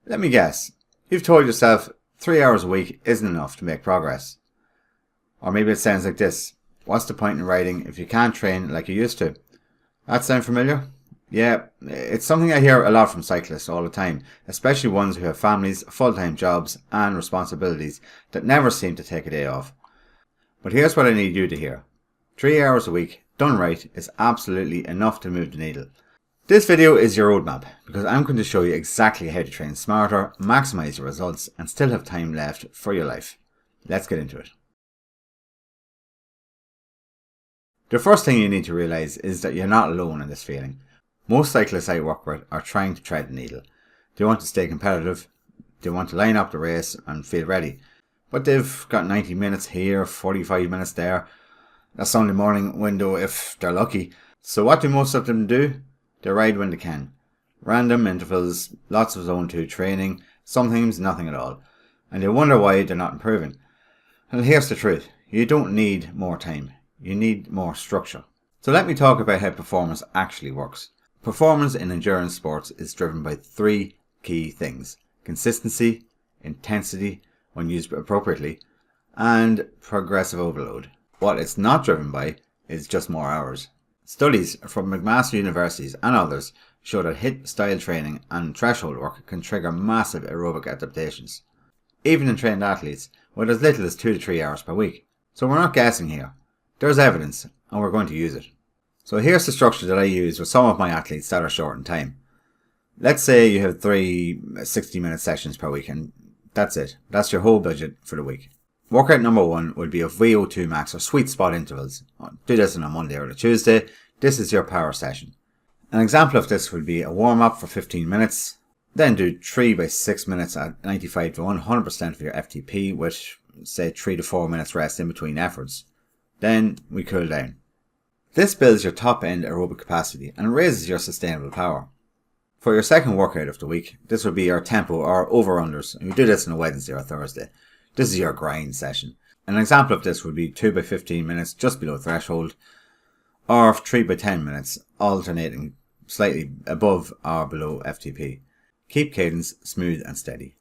Let me guess, you've told yourself 3 hours a week isn't enough to make progress. Or maybe it sounds like this: what's the point in riding if you can't train like you used to? That sound familiar? Yeah, it's something I hear a lot from cyclists all the time, especially ones who have families, full-time jobs and responsibilities that never seem to take a day off. But here's what I need you to hear. 3 hours a week, done right, is absolutely enough to move the needle. This video is your roadmap because I'm going to show you exactly how to train smarter, maximise your results and still have time left for your life. Let's get into it. The first thing you need to realise is that you're not alone in this feeling. Most cyclists I work with are trying to thread the needle. They want to stay competitive, they want to line up the race and feel ready. But they've got 90 minutes here, 45 minutes there, a Sunday morning window if they're lucky. So what do most of them do? They ride when they can. Random intervals, lots of zone 2 training, sometimes nothing at all. And they wonder why they're not improving. And here's the truth. You don't need more time. You need more structure. So let me talk about how performance actually works. Performance in endurance sports is driven by 3 key things: consistency, intensity when used appropriately, and progressive overload. What it's not driven by is just more hours. Studies from McMaster universities and others show that HIIT style training and threshold work can trigger massive aerobic adaptations, even in trained athletes with as little as 2 to 3 hours per week. So we're not guessing here. There's evidence and we're going to use it. So here's the structure that I use with some of my athletes that are short in time. Let's say you have 3 60-minute sessions per week and that's it. That's your whole budget for the week. Workout number 1 would be of VO2 max or sweet spot intervals. Do this on a Monday or a Tuesday. This is your power session. An example of this would be a warm up for 15 minutes. Then do 3 by 6 minutes at 95 to 100% of your FTP with say 3 to 4 minutes rest in between efforts. Then we cool down. This builds your top end aerobic capacity and raises your sustainable power. For your second workout of the week, this would be your tempo or over-unders. You do this on a Wednesday or Thursday. This is your grind session. An example of this would be 2 by 15 minutes just below threshold, or 3 by 10 minutes alternating slightly above or below FTP. Keep cadence smooth and steady.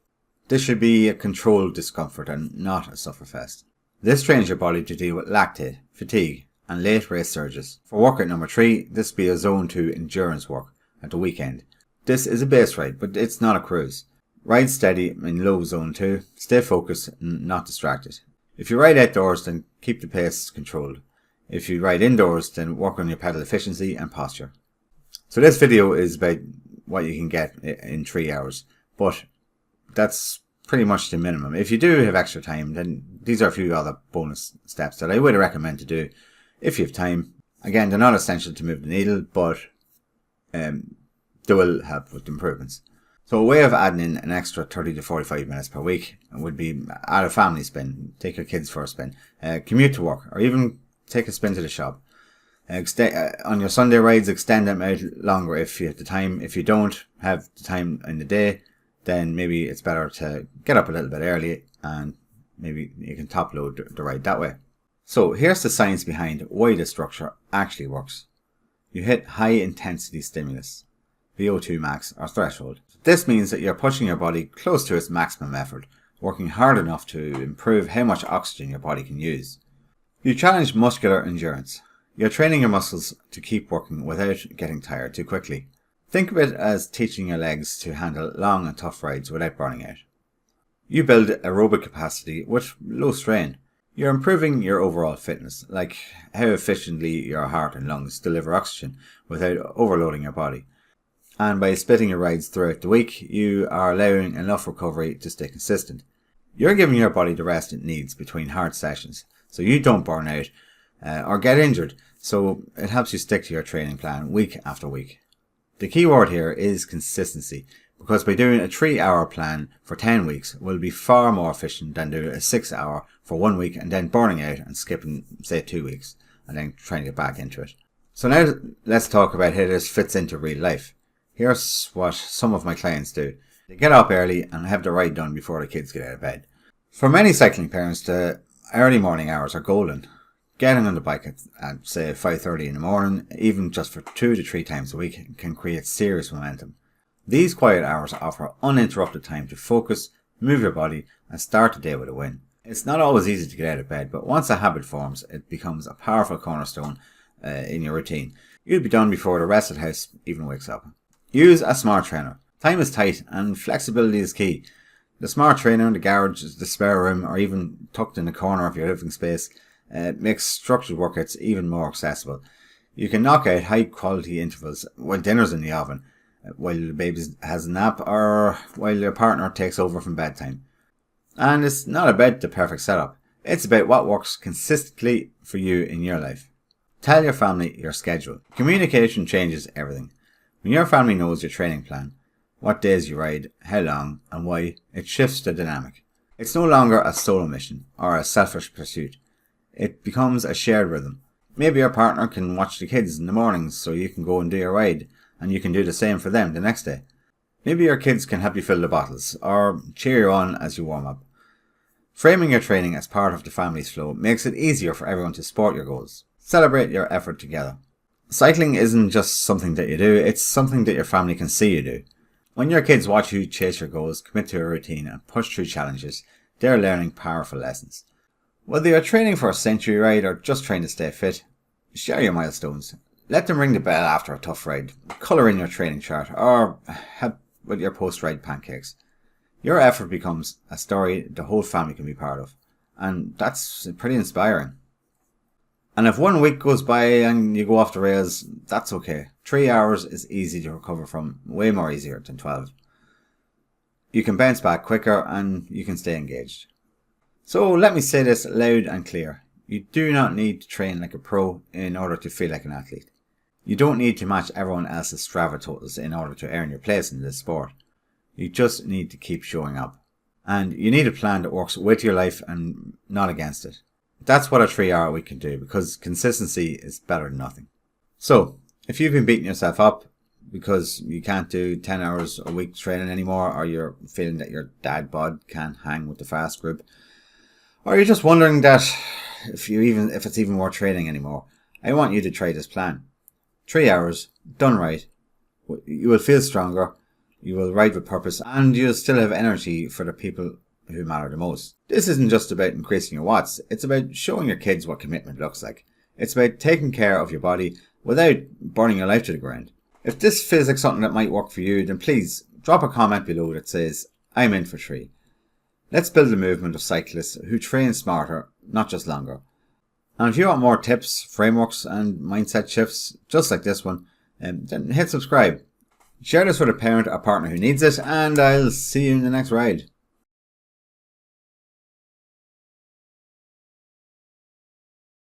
This should be a controlled discomfort and not a sufferfest. This trains your body to deal with lactate, fatigue and late race surges. For workout number 3, this would be a zone 2 endurance work at the weekend. This is a base ride, but it's not a cruise. Ride steady in low zone 2, stay focused and not distracted. If you ride outdoors, then keep the pace controlled. If you ride indoors, then work on your pedal efficiency and posture. So this video is about what you can get in 3 hours, but that's pretty much the minimum. If you do have extra time, then these are a few other bonus steps that I would recommend to do if you have time. Again, they're not essential to move the needle, but they will help with improvements. So a way of adding in an extra 30 to 45 minutes per week would be add a family spin, take your kids for a spin, commute to work, or even take a spin to the shop. On your Sunday rides, extend them out longer if you have the time. If you don't have the time in the day, then maybe it's better to get up a little bit early and maybe you can top load the ride that way. So here's the science behind why this structure actually works. You hit high intensity stimulus, VO2 max or threshold. This means that you're pushing your body close to its maximum effort, working hard enough to improve how much oxygen your body can use. You challenge muscular endurance. You're training your muscles to keep working without getting tired too quickly. Think of it as teaching your legs to handle long and tough rides without burning out. You build aerobic capacity with low strain. You're improving your overall fitness, like how efficiently your heart and lungs deliver oxygen without overloading your body. And by splitting your rides throughout the week, you are allowing enough recovery to stay consistent. You're giving your body the rest it needs between hard sessions, so you don't burn out or get injured, so it helps you stick to your training plan week after week. The key word here is consistency, because by doing a 3-hour plan for 10 weeks will be far more efficient than doing a 6-hour for 1 week and then burning out and skipping, say, 2 weeks and then trying to get back into it. So now let's talk about how this fits into real life. Here's what some of my clients do. They get up early and have the ride done before the kids get out of bed. For many cycling parents, the early morning hours are golden. Getting on the bike at say 5:30 in the morning, even just for 2 to 3 times a week, can create serious momentum. These quiet hours offer uninterrupted time to focus, move your body, and start the day with a win. It's not always easy to get out of bed, but once a habit forms, it becomes a powerful cornerstone in your routine. You'll be done before the rest of the house even wakes up. Use a smart trainer. Time is tight and flexibility is key. The smart trainer in the garage, the spare room, or even tucked in the corner of your living space makes structured workouts even more accessible. You can knock out high quality intervals while dinner's in the oven, while the baby has a nap, or while your partner takes over from bedtime. And it's not about the perfect setup. It's about what works consistently for you in your life. Tell your family your schedule. Communication changes everything. When your family knows your training plan, what days you ride, how long, and why, it shifts the dynamic. It's no longer a solo mission or a selfish pursuit. It becomes a shared rhythm. Maybe your partner can watch the kids in the mornings so you can go and do your ride, and you can do the same for them the next day. Maybe your kids can help you fill the bottles, or cheer you on as you warm up. Framing your training as part of the family's flow makes it easier for everyone to support your goals. Celebrate your effort together. Cycling isn't just something that you do, it's something that your family can see you do. When your kids watch you chase your goals, commit to a routine, and push through challenges, they're learning powerful lessons. Whether you're training for a century ride or just trying to stay fit, share your milestones. Let them ring the bell after a tough ride, colour in your training chart, or help with your post-ride pancakes. Your effort becomes a story the whole family can be part of, and that's pretty inspiring. And if 1 week goes by and you go off the rails, that's okay. 3 hours is easy to recover from, way more easier than 12. You can bounce back quicker and you can stay engaged. So let me say this loud and clear. You do not need to train like a pro in order to feel like an athlete. You don't need to match everyone else's Strava totals in order to earn your place in this sport. You just need to keep showing up. And you need a plan that works with your life and not against it. That's what a 3 hour week can do, because consistency is better than nothing. So, if you've been beating yourself up because you can't do 10 hours a week training anymore, or you're feeling that your dad bod can't hang with the fast group, or you're just wondering that if it's even worth training anymore, I want you to try this plan. 3 hours, done right. You will feel stronger, you will ride with purpose, and you'll still have energy for the people who matter the most. This isn't just about increasing your watts, it's about showing your kids what commitment looks like. It's about taking care of your body without burning your life to the ground. If this feels like something that might work for you, then please drop a comment below that says, I'm in for 3. Let's build a movement of cyclists who train smarter, not just longer. And if you want more tips, frameworks and mindset shifts just like this one, then hit subscribe. Share this with a parent or partner who needs it, and I'll see you in the next ride.